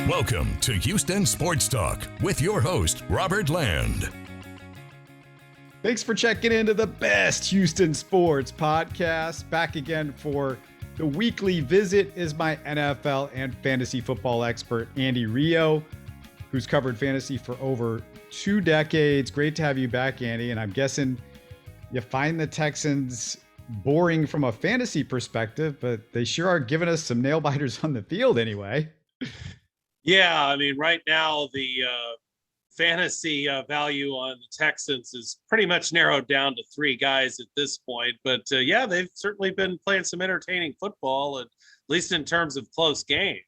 Welcome to Houston Sports Talk with your host, Robert Land. Thanks for checking into the best Houston sports podcast. Back again for the weekly visit is my NFL and fantasy football expert, Andy Rioux, who's covered fantasy for over 2 decades. Great to have you back, Andy. And I'm guessing you find the Texans boring from a fantasy perspective, but they sure are giving us some nail biters on the field anyway. Yeah, I mean, right now the fantasy value on the Texans is pretty much narrowed down to 3 guys at this point. But yeah, they've certainly been playing some entertaining football, at least in terms of close games.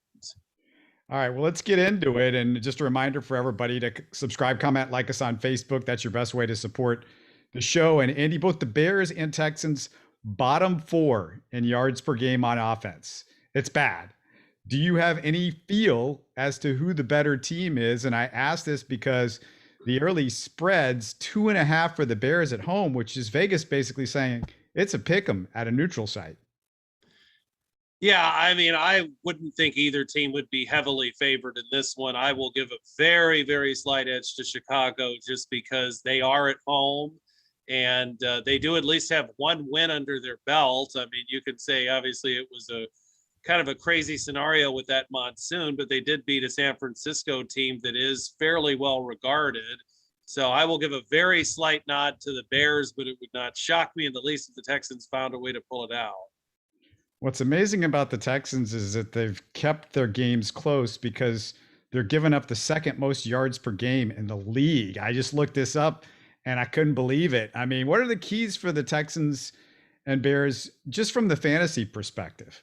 All right, well, let's get into it. And just a reminder for everybody to subscribe, comment, like us on Facebook. That's your best way to support the show. And Andy, both the Bears and Texans bottom 4 in yards per game on offense. It's bad. Do you have any feel as to who the better team is? And I ask this because the early spreads 2.5 for the Bears at home, which is Vegas basically saying it's a pick 'em at a neutral site. Yeah, I mean, I wouldn't think either team would be heavily favored in this one. I will give a very, very slight edge to Chicago just because they are at home and they do at least have 1 win under their belt. I mean, you could say obviously it was a kind of a crazy scenario with that monsoon, but they did beat a San Francisco team that is fairly well regarded. So I will give a very slight nod to the Bears, but it would not shock me in the least if the Texans found a way to pull it out. What's amazing about the Texans is that they've kept their games close because they're giving up the 2nd most yards per game in the league. I just looked this up and I couldn't believe it. I mean, what are the keys for the Texans and Bears just from the fantasy perspective?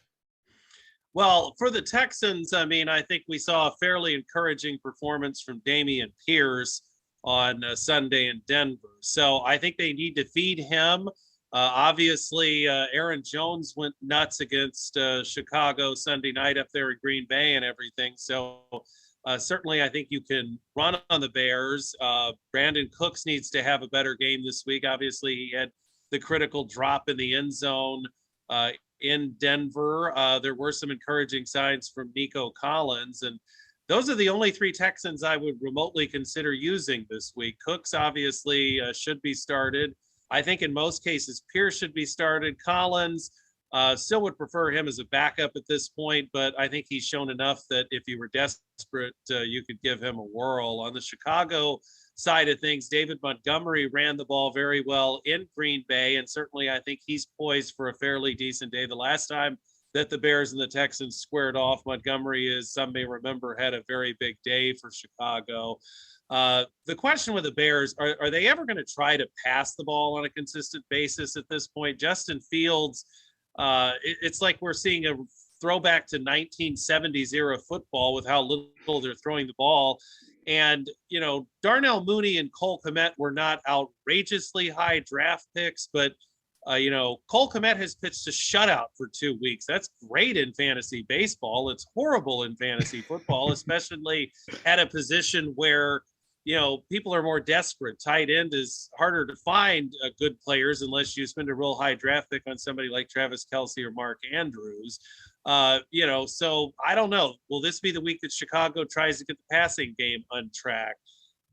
Well, for the Texans, I mean, I think we saw a fairly encouraging performance from Damien Pierce on Sunday in Denver. So I think they need to feed him. Obviously, Aaron Jones went nuts against Chicago Sunday night up there in Green Bay and everything. So certainly I think you can run on the Bears. Brandon Cooks needs to have a better game this week. Obviously, he had the critical drop in the end zone in Denver. There were some encouraging signs from Nico Collins, and those are the only 3 Texans I would remotely consider using this week. Cooks obviously should be started. I think in most cases, Pierce should be started. Collins still would prefer him as a backup at this point, but I think he's shown enough that if you were desperate, you could give him a whirl. On the Chicago side of things, David Montgomery ran the ball very well in Green Bay, and certainly I think he's poised for a fairly decent day. The last time that the Bears and the Texans squared off, Montgomery, as some may remember, had a very big day for Chicago. The question with the Bears, are they ever going to try to pass the ball on a consistent basis at this point? Justin Fields, it's like we're seeing a throwback to 1970s era football with how little they're throwing the ball. And, you know, Darnell Mooney and Cole Kmet were not outrageously high draft picks, but, you know, Cole Kmet has pitched a shutout for 2 weeks. That's great in fantasy baseball. It's horrible in fantasy football, especially at a position where, you know, people are more desperate. Tight end is harder to find good players unless you spend a real high draft pick on somebody like Travis Kelce or Mark Andrews. You know, so I don't know. Will this be the week that Chicago tries to get the passing game on track?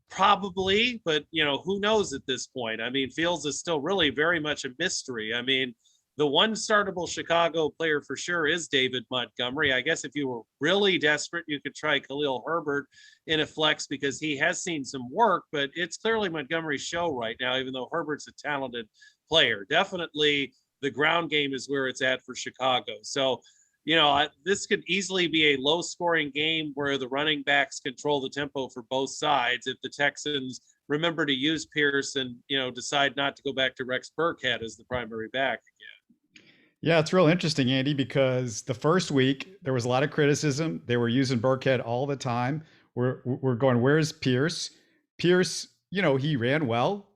Probably, but, you know, who knows at this point? I mean, Fields is still really very much a mystery. I mean, the one startable Chicago player for sure is David Montgomery. I guess if you were really desperate, you could try Khalil Herbert in a flex because he has seen some work, but it's clearly Montgomery's show right now, even though Herbert's a talented player. Definitely the ground game is where it's at for Chicago. So, you know, this could easily be a low-scoring game where the running backs control the tempo for both sides if the Texans remember to use Pierce and, you know, decide not to go back to Rex Burkhead as the primary back again. Yeah, it's real interesting, Andy, because the first week there was a lot of criticism. They were using Burkhead all the time. We're going, where's Pierce? Pierce, you know, he ran well,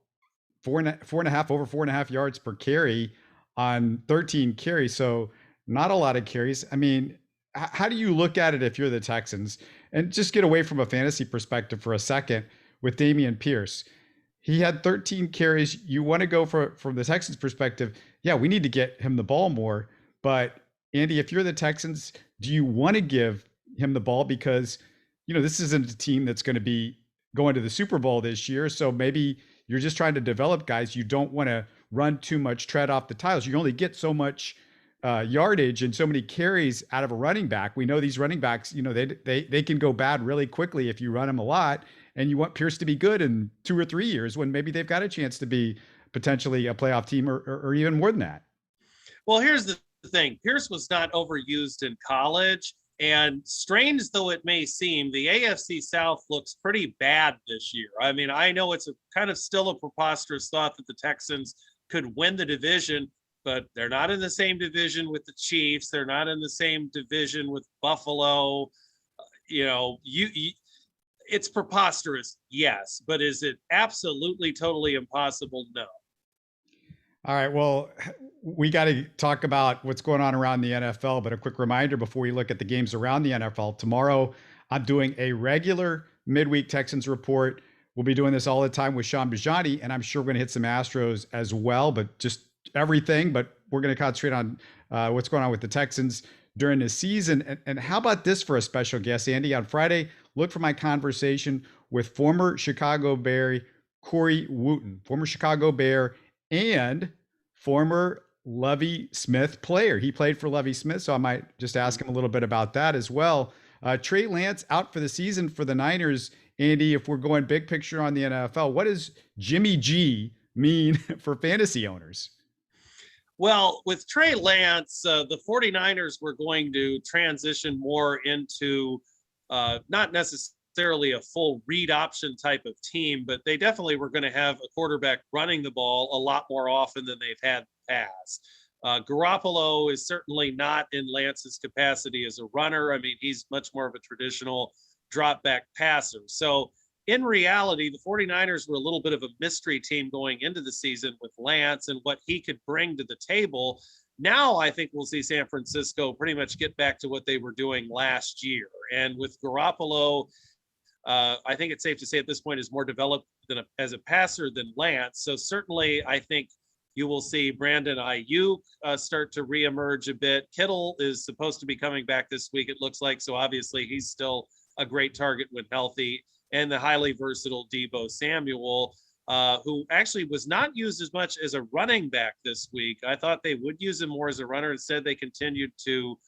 over 4.5 yards per carry on 13 carries. So not a lot of carries. I mean, how do you look at it if you're the Texans? And just get away from a fantasy perspective for a second with Damien Pierce. He had 13 carries. You want to go from the Texans perspective. Yeah, we need to get him the ball more. But Andy, if you're the Texans, do you want to give him the ball? Because, this isn't a team that's going to be going to the Super Bowl this year. So maybe you're just trying to develop guys. You don't want to run too much, tread off the tiles. You only get so much yardage and so many carries out of a running back. We know these running backs, they can go bad really quickly if you run them a lot. And you want Pierce to be good in 2 or 3 years when maybe they've got a chance to be potentially a playoff team or even more than that. Well, here's the thing. Pierce was not overused in college. And strange though it may seem, the AFC South looks pretty bad this year. I mean, I know it's kind of still a preposterous thought that the Texans could win the division, but they're not in the same division with the Chiefs. They're not in the same division with Buffalo. It's preposterous, yes, but is it absolutely, totally impossible? No. All right. Well, we got to talk about what's going on around the NFL, but a quick reminder before we look at the games around the NFL. Tomorrow, I'm doing a regular midweek Texans report. We'll be doing this all the time with Sean Bijani, and I'm sure we're going to hit some Astros as well, but just everything. But we're going to concentrate on what's going on with the Texans during the season. And how about this for a special guest, Andy? On Friday, look for my conversation with former Chicago Bear Corey Wooten, former Chicago Bear and former Lovie Smith player. He played for Lovie Smith, so I might just ask him a little bit about that as well. Trey Lance out for the season for the Niners. Andy, if we're going big picture on the NFL, what does Jimmy G mean for fantasy owners? Well, with Trey Lance, the 49ers were going to transition more into not necessarily a full read option type of team, but they definitely were going to have a quarterback running the ball a lot more often than they've had in the past. Garoppolo is certainly not in Lance's capacity as a runner. I mean, he's much more of a traditional drop back passer. So in reality, the 49ers were a little bit of a mystery team going into the season with Lance and what he could bring to the table. Now I think we'll see San Francisco pretty much get back to what they were doing last year. And with Garoppolo, I think it's safe to say at this point is more developed as a passer than Lance. So certainly I think you will see Brandon Rioux start to reemerge a bit. Kittle is supposed to be coming back this week, it looks like. So obviously he's still a great target when healthy. And the highly versatile Deebo Samuel, who actually was not used as much as a running back this week. I thought they would use him more as a runner. Instead, they continued to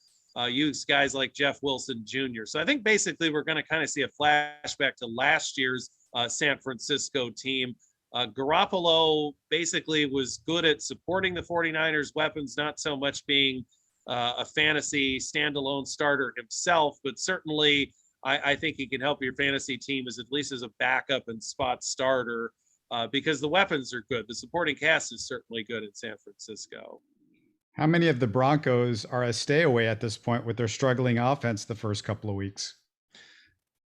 use guys like Jeff Wilson Jr. So I think basically we're going to kind of see a flashback to last year's San Francisco team. Garoppolo basically was good at supporting the 49ers weapons, not so much being a fantasy standalone starter himself, but certainly I think he can help your fantasy team at least as a backup and spot starter because the weapons are good. The supporting cast is certainly good in San Francisco. How many of the Broncos are a stay away at this point with their struggling offense the first couple of weeks?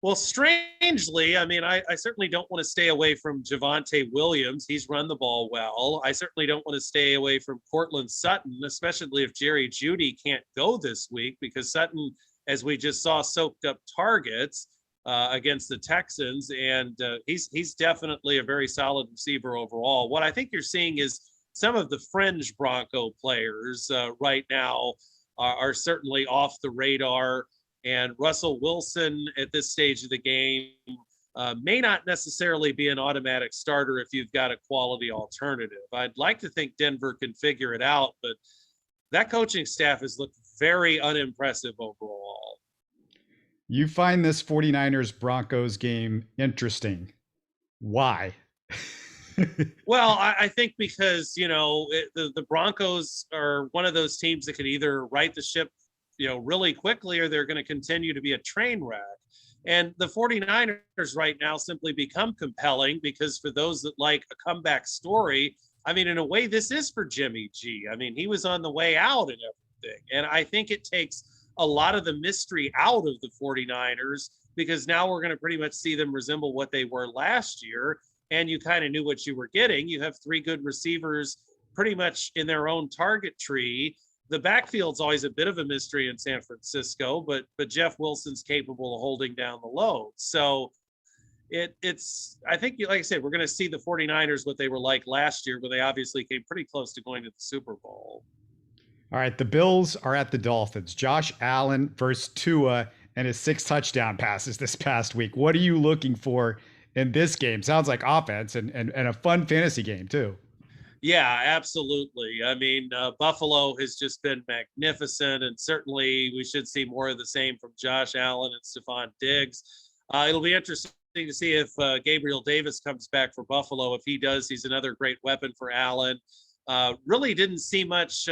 Well, strangely, I mean, I certainly don't want to stay away from Javonte Williams. He's run the ball well. I certainly don't want to stay away from Cortland Sutton, especially if Jerry Jeudy can't go this week because Sutton, as we just saw, soaked up targets against the Texans, and he's definitely a very solid receiver overall. What I think you're seeing is some of the fringe Bronco players right now are certainly off the radar, and Russell Wilson at this stage of the game may not necessarily be an automatic starter if you've got a quality alternative. I'd like to think Denver can figure it out, but that coaching staff has looked very unimpressive overall. You find this 49ers Broncos game interesting. Why? Well, I think because, the Broncos are one of those teams that can either right the ship, really quickly, or they're going to continue to be a train wreck. And the 49ers right now simply become compelling because for those that like a comeback story, I mean, in a way, this is for Jimmy G. I mean, he was on the way out and everything. And I think it takes a lot of the mystery out of the 49ers because now we're going to pretty much see them resemble what they were last year. And you kind of knew what you were getting. You have three good receivers pretty much in their own target tree. The backfield's always a bit of a mystery in San Francisco, but Jeff Wilson's capable of holding down the load. So it's I think, like I said, we're going to see the 49ers what they were like last year, where they obviously came pretty close to going to the Super Bowl. All right, the Bills are at the Dolphins. Josh Allen versus Tua. and his 6 touchdown passes this past week. What are you looking for in this game? Sounds like offense and a fun fantasy game too. Yeah, absolutely. I mean, Buffalo has just been magnificent, and certainly we should see more of the same from Josh Allen and Stephon Diggs. It'll be interesting to see if Gabriel Davis comes back for Buffalo. If he does, he's another great weapon for Allen. Really didn't see much.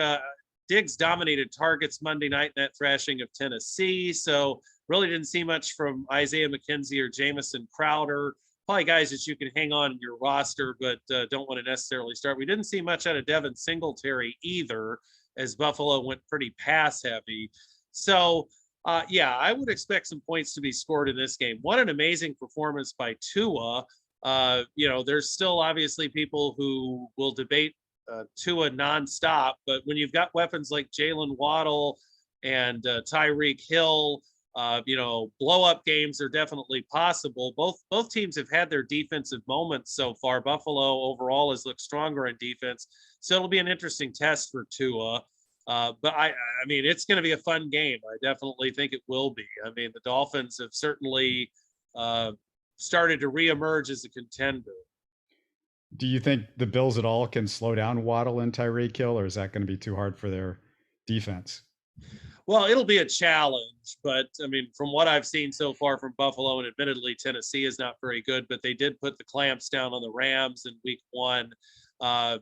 Diggs dominated targets Monday night in that thrashing of Tennessee, so really didn't see much from Isaiah McKenzie or Jamison Crowder. Probably guys that you can hang on in your roster, but don't want to necessarily start. We didn't see much out of Devin Singletary either, as Buffalo went pretty pass heavy. So, yeah, I would expect some points to be scored in this game. What an amazing performance by Tua. There's still obviously people who will debate Tua nonstop, but when you've got weapons like Jalen Waddle and Tyreek Hill, blow up games are definitely possible. Both teams have had their defensive moments so far. Buffalo overall has looked stronger in defense, so it'll be an interesting test for Tua. But I mean, it's going to be a fun game. I definitely think it will be. I mean, the Dolphins have certainly started to reemerge as a contender. Do you think the Bills at all can slow down Waddle and Tyreek Hill, or is that going to be too hard for their defense? Well, it'll be a challenge, but I mean, from what I've seen so far from Buffalo, and admittedly Tennessee is not very good, but they did put the clamps down on the Rams in week 1. I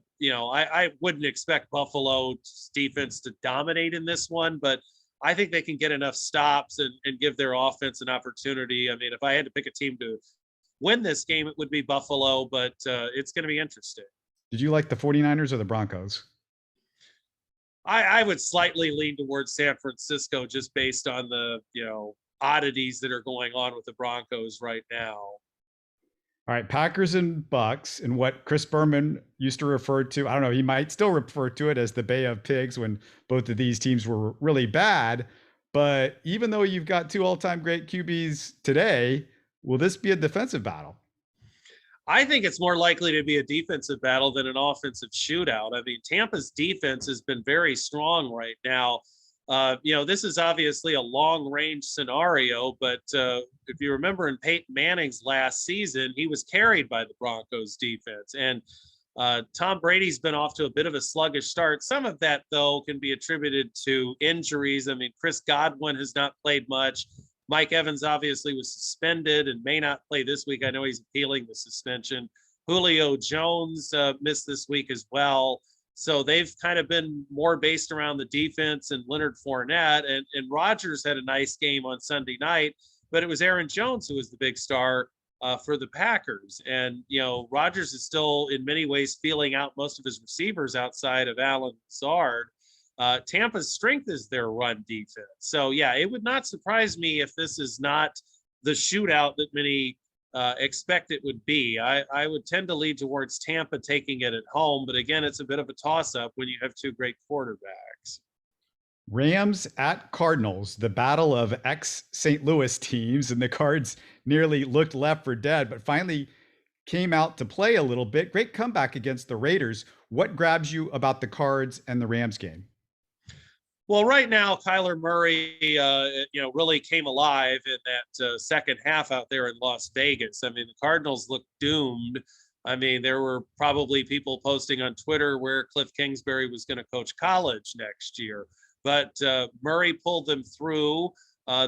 wouldn't expect Buffalo's defense to dominate in this one, but I think they can get enough stops and give their offense an opportunity. I mean, if I had to pick a team to win this game, it would be Buffalo, but it's going to be interesting. Did you like the 49ers or the Broncos? I would slightly lean towards San Francisco just based on the, oddities that are going on with the Broncos right now. All right, Packers and Bucks, and what Chris Berman used to refer to, I don't know, he might still refer to it as the Bay of Pigs when both of these teams were really bad. But even though you've got 2 all-time great QBs today, will this be a defensive battle? I think it's more likely to be a defensive battle than an offensive shootout. I mean, Tampa's defense has been very strong right now. This is obviously a long-range scenario, but if you remember in Peyton Manning's last season, he was carried by the Broncos defense. And Tom Brady's been off to a bit of a sluggish start. Some of that, though, can be attributed to injuries. I mean, Chris Godwin has not played much. Mike Evans obviously was suspended and may not play this week. I know he's appealing the suspension. Julio Jones missed this week as well. So they've kind of been more based around the defense and Leonard Fournette. And Rodgers had a nice game on Sunday night, but it was Aaron Jones who was the big star for the Packers. And, Rodgers is still in many ways feeling out most of his receivers outside of Allen Lazard. Tampa's strength is their run defense. So, yeah, it would not surprise me if this is not the shootout that many expect it would be. I would tend to lead towards Tampa taking it at home. But again, it's a bit of a toss-up when you have 2 great quarterbacks. Rams at Cardinals, the battle of ex-St. Louis teams, and the Cards nearly looked left for dead, but finally came out to play a little bit. Great comeback against the Raiders. What grabs you about the Cards and the Rams game? Well, right now, Kyler Murray, really came alive in that second half out there in Las Vegas. I mean, the Cardinals looked doomed. I mean, there were probably people posting on Twitter where Cliff Kingsbury was going to coach college next year. But Murray pulled them through.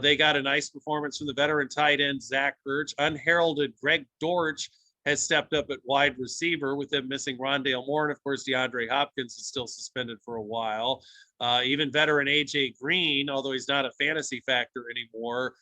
They got a nice performance from the veteran tight end, Zach Ertz. Unheralded Greg Dortch has stepped up at wide receiver with them missing Rondale Moore. And, of course, DeAndre Hopkins is still suspended for a while. Even veteran A.J. Green, although he's not a fantasy factor anymore,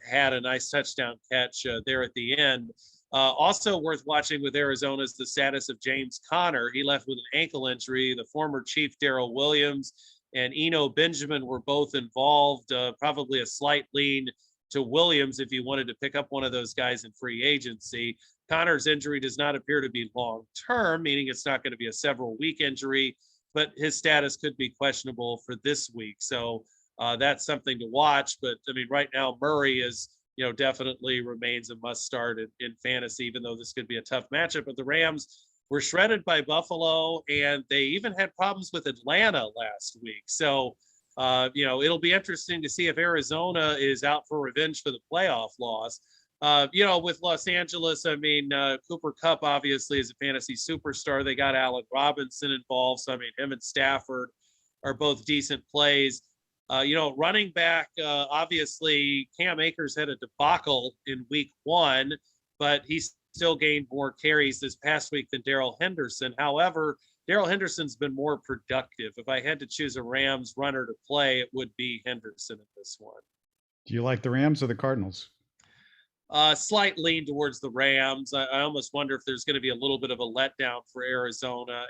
had a nice touchdown catch there at the end. Also worth watching with Arizona is the status of James Conner. He left with an ankle injury. The former Chief Darrell Williams and Eno Benjamin were both involved. Probably a slight lean to Williams if you wanted to pick up one of those guys in free agency. Conner's injury does not appear to be long-term, meaning it's not going to be a several-week injury, but his status could be questionable for this week. So that's something to watch. But, I mean, right now Murray is, definitely remains a must-start in fantasy, even though this could be a tough matchup. But the Rams were shredded by Buffalo, and they even had problems with Atlanta last week. So, It'll be interesting to see if Arizona is out for revenge for the playoff loss. With Los Angeles, I mean, Cooper Kupp obviously is a fantasy superstar. They got Allen Robinson involved. So, I mean, him and Stafford are both decent plays. Running back, obviously, Cam Akers had a debacle in week 1, but he still gained more carries this past week than Darrell Henderson. However, Darrell Henderson's been more productive. If I had to choose a Rams runner to play, it would be Henderson in this one. Do you like the Rams or the Cardinals? Slight lean towards the Rams. I almost wonder if there's going to be a little bit of a letdown for Arizona,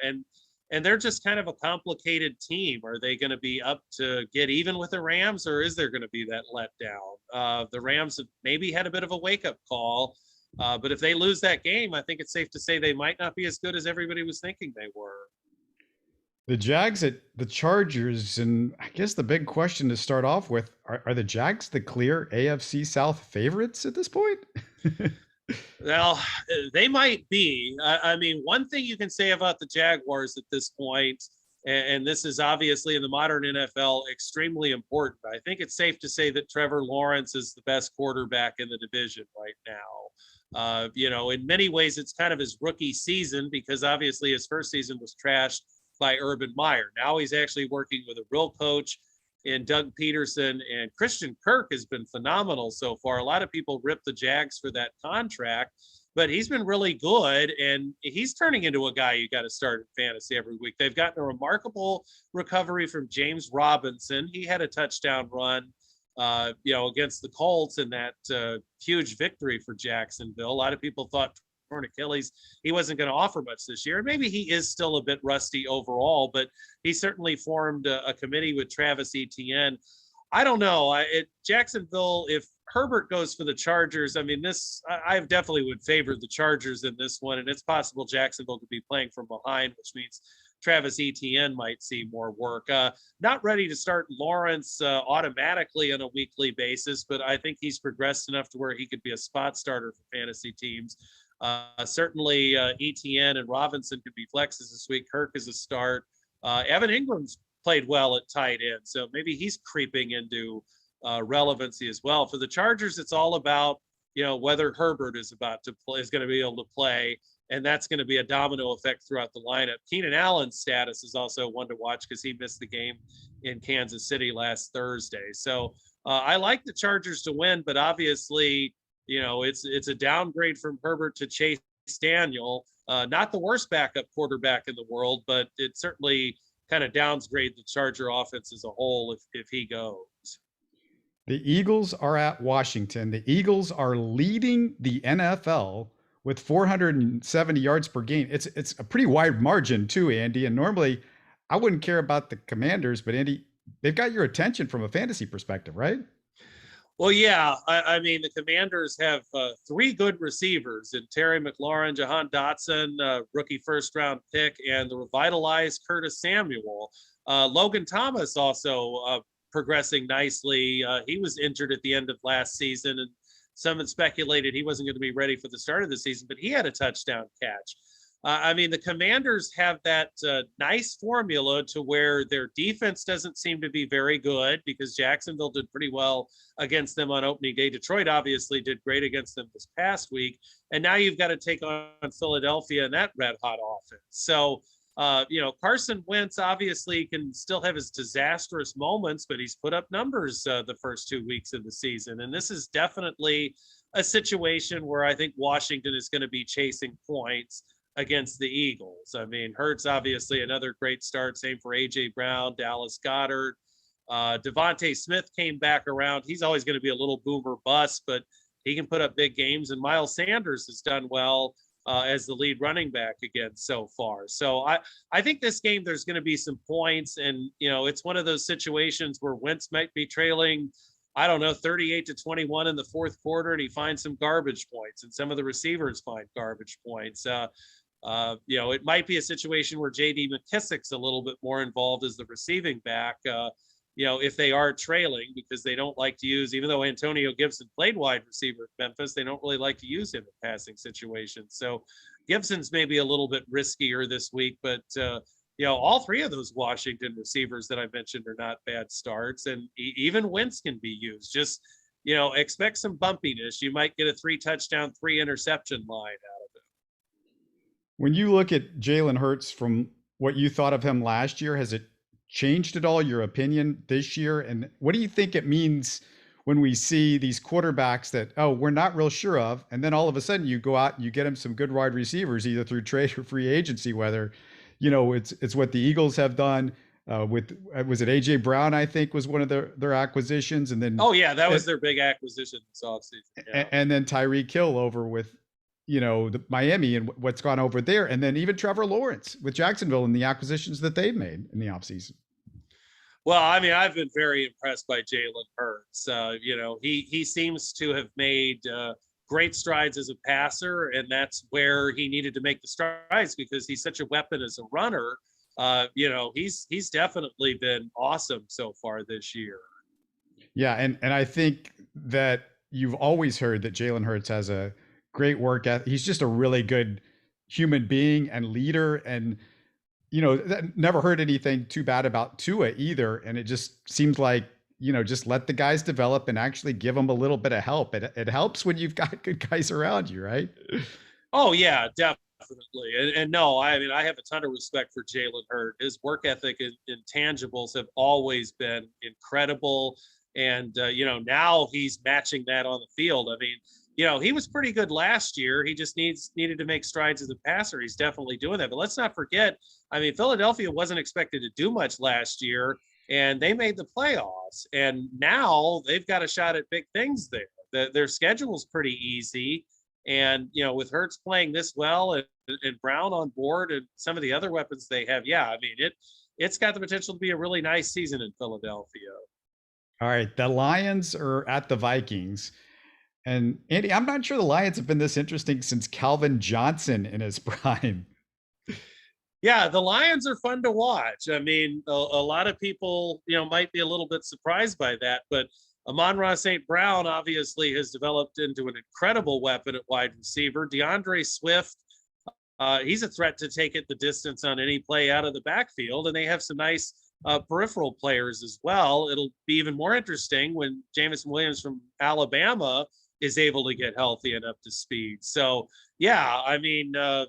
and they're just kind of a complicated team. Are they going to be up to get even with the Rams, or is there going to be that letdown? The Rams have maybe had a bit of a wake-up call, but if they lose that game, I think it's safe to say they might not be as good as everybody was thinking they were. The Jags at the Chargers, and I guess the big question to start off with, are the Jags the clear AFC South favorites at this point? Well, they might be. I mean, one thing you can say about the Jaguars at this point, and this is obviously in the modern NFL extremely important, I think it's safe to say that Trevor Lawrence is the best quarterback in the division right now. In many ways, it's kind of his rookie season because obviously his first season was trashed by Urban Meyer. Now he's actually working with a real coach in Doug Peterson, and Christian Kirk has been phenomenal so far. A lot of people rip the Jags for that contract, but he's been really good, and he's turning into a guy you got to start in fantasy every week. They've gotten a remarkable recovery from James Robinson. He had a touchdown run against the Colts in that huge victory for Jacksonville. A lot of people thought torn Achilles, he wasn't going to offer much this year. And maybe he is still a bit rusty overall, but he certainly formed a committee with Travis Etienne. I don't know. Jacksonville, if Herbert goes for the Chargers, I mean, I definitely would favor the Chargers in this one. And it's possible Jacksonville could be playing from behind, which means Travis Etienne might see more work. Not ready to start Lawrence automatically on a weekly basis, but I think he's progressed enough to where he could be a spot starter for fantasy teams. Certainly Etienne and Robinson could be flexes this week. Kirk is a start. Evan Ingram's played well at tight end, so maybe he's creeping into relevancy as well. For the Chargers, it's all about whether Herbert is going to be able to play, and that's going to be a domino effect throughout the lineup. Keenan Allen's status is also one to watch because he missed the game in Kansas City last Thursday. So I like the Chargers to win, but obviously, it's a downgrade from Herbert to Chase Daniel. Not the worst backup quarterback in the world, but it certainly kind of downgrade the Charger offense as a whole if he goes. The Eagles are at Washington. The Eagles are leading the NFL with 470 yards per game. It's a pretty wide margin too, Andy. And normally I wouldn't care about the Commanders, but Andy, they've got your attention from a fantasy perspective, right? Well, yeah. I mean, the Commanders have 3 good receivers in Terry McLaurin, Jahan Dotson, rookie first-round pick, and the revitalized Curtis Samuel. Logan Thomas also progressing nicely. He was injured at the end of last season, and some had speculated he wasn't going to be ready for the start of the season, but he had a touchdown catch. I mean, the Commanders have that nice formula to where their defense doesn't seem to be very good because Jacksonville did pretty well against them on opening day. Detroit obviously did great against them this past week. And now you've got to take on Philadelphia and that red hot offense. So, Carson Wentz obviously can still have his disastrous moments, but he's put up numbers the first 2 weeks of the season. And this is definitely a situation where I think Washington is going to be chasing points against the Eagles. I mean, Hurts, obviously another great start. Same for A.J. Brown, Dallas Goedert. Devontae Smith came back around. He's always going to be a little boomer bust, but he can put up big games. And Miles Sanders has done well as the lead running back again so far. So I think this game there's going to be some points. And, it's one of those situations where Wentz might be trailing 38-21 in the fourth quarter, and he finds some garbage points, and some of the receivers find garbage points. It might be a situation where J.D. McKissick's a little bit more involved as the receiving back, if they are trailing, because they don't like to use, even though Antonio Gibson played wide receiver at Memphis, they don't really like to use him in passing situations. So Gibson's maybe a little bit riskier this week, but all three of those Washington receivers that I mentioned are not bad starts, and even Wentz can be used. Just, expect some bumpiness. You might get a 3-touchdown, 3-interception line out of it. When you look at Jalen Hurts from what you thought of him last year, has it changed at all your opinion this year? And what do you think it means when we see these quarterbacks that, we're not real sure of, and then all of a sudden you go out and you get him some good wide receivers, either through trade or free agency, whether, it's what the Eagles have done with, was it AJ Brown, I think was one of their acquisitions. And then, that was their big acquisition this offseason. Yeah. And then Tyreek Hill over with, the Miami and what's gone over there. And then even Trevor Lawrence with Jacksonville and the acquisitions that they've made in the offseason. Well, I mean, I've been very impressed by Jalen Hurts. He seems to have made great strides as a passer, and that's where he needed to make the strides because he's such a weapon as a runner. He's definitely been awesome so far this year. Yeah, and I think that you've always heard that Jalen Hurts has a great work ethic. He's just a really good human being and leader, and never heard anything too bad about Tua either. And it just seems like, just let the guys develop and actually give them a little bit of help. It helps when you've got good guys around you, right? Oh yeah, definitely. And no, I mean, I have a ton of respect for Jalen Hurts. His work ethic and intangibles have always been incredible. And, now he's matching that on the field. I mean, he was pretty good last year. He just needed to make strides as a passer. He's definitely doing that. But let's not forget, I mean, Philadelphia wasn't expected to do much last year, and they made the playoffs. And now they've got a shot at big things there. Their schedule's pretty easy. And, with Hurts playing this well and Brown on board and some of the other weapons they have, I mean, it's got the potential to be a really nice season in Philadelphia. All right. The Lions are at the Vikings. And Andy, I'm not sure the Lions have been this interesting since Calvin Johnson in his prime. Yeah, the Lions are fun to watch. I mean, a lot of people, might be a little bit surprised by that, but Amon-Ra St. Brown obviously has developed into an incredible weapon at wide receiver. DeAndre Swift, he's a threat to take it the distance on any play out of the backfield, and they have some nice peripheral players as well. It'll be even more interesting when Jameson Williams from Alabama is able to get healthy and up to speed. So, I mean, the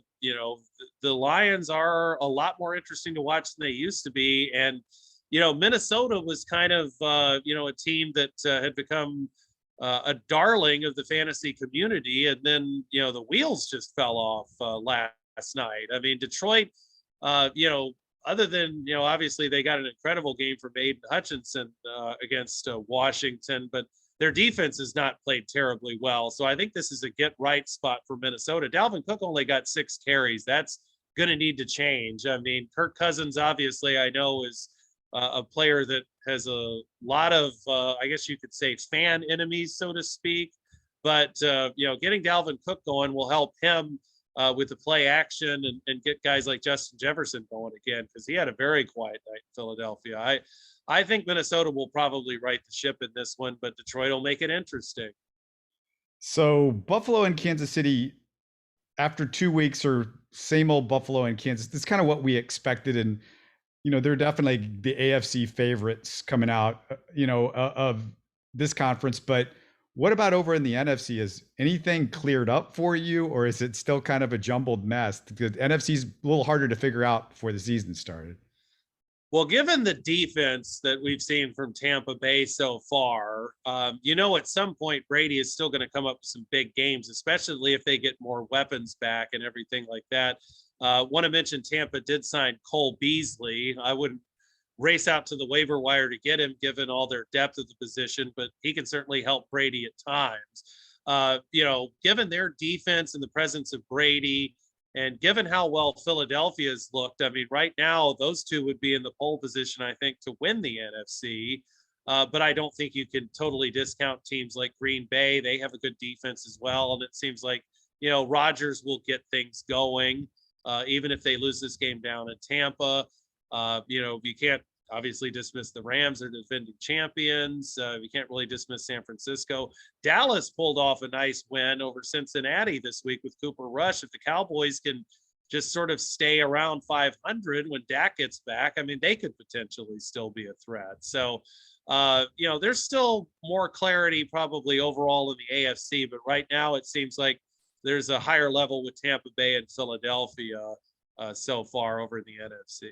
Lions are a lot more interesting to watch than they used to be. And, Minnesota was kind of, a team that had become a darling of the fantasy community. And then, the wheels just fell off last night. I mean, Detroit, other than, obviously they got an incredible game from Aiden Hutchinson against Washington, but their defense has not played terribly well. So I think this is a get right spot for Minnesota. Dalvin Cook only got 6 carries. That's going to need to change. I mean, Kirk Cousins, obviously, I know is a player that has a lot of, I guess you could say, fan enemies, so to speak. But, getting Dalvin Cook going will help him with the play action and get guys like Justin Jefferson going again, because he had a very quiet night in Philadelphia. I think Minnesota will probably right the ship in this one, but Detroit will make it interesting. So Buffalo and Kansas City, after 2 weeks, are same old Buffalo and Kansas. That's kind of what we expected. And, they're definitely the AFC favorites coming out, of this conference. But what about over in the NFC? Is anything cleared up for you, or is it still kind of a jumbled mess? The NFC's a little harder to figure out before the season started. Well, given the defense that we've seen from Tampa Bay so far, at some point Brady is still going to come up with some big games, especially if they get more weapons back and everything like that. Want to mention Tampa did sign Cole Beasley. I wouldn't race out to the waiver wire to get him, given all their depth of the position, but he can certainly help Brady at times. Given their defense and the presence of Brady, and given how well Philadelphia's looked, I mean, right now, those two would be in the pole position, I think, to win the NFC. But I don't think you can totally discount teams like Green Bay. They have a good defense as well. And it seems like, Rodgers will get things going, even if they lose this game down in Tampa. You can't obviously dismiss the Rams. They're defending champions. You can't really dismiss San Francisco. Dallas pulled off a nice win over Cincinnati this week with Cooper Rush. If the Cowboys can just sort of stay around 500 when Dak gets back, I mean, they could potentially still be a threat. So, there's still more clarity probably overall in the AFC, but right now it seems like there's a higher level with Tampa Bay and Philadelphia so far over in the NFC.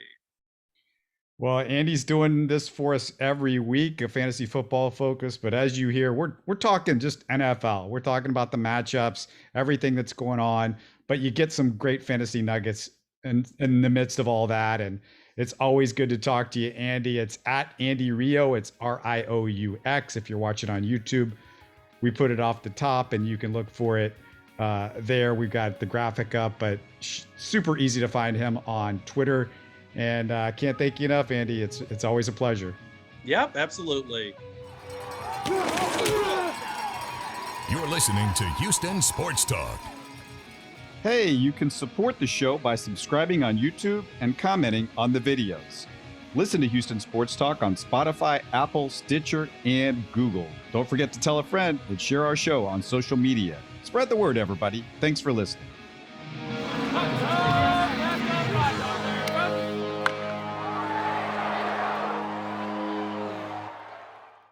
Well, Andy's doing this for us every week, a fantasy football focus. But as you hear, we're talking just NFL. We're talking about the matchups, everything that's going on. But you get some great fantasy nuggets in the midst of all that. And it's always good to talk to you, Andy. It's at Andy Rioux. It's Rioux. If you're watching on YouTube, we put it off the top, and you can look for it there. We've got the graphic up, but super easy to find him on Twitter. And I can't thank you enough, Andy. It's always a pleasure. Yep, absolutely. You're listening to Houston Sports Talk. Hey, you can support the show by subscribing on YouTube and commenting on the videos. Listen to Houston Sports Talk on Spotify, Apple, Stitcher, and Google. Don't forget to tell a friend and share our show on social media. Spread the word, everybody. Thanks for listening.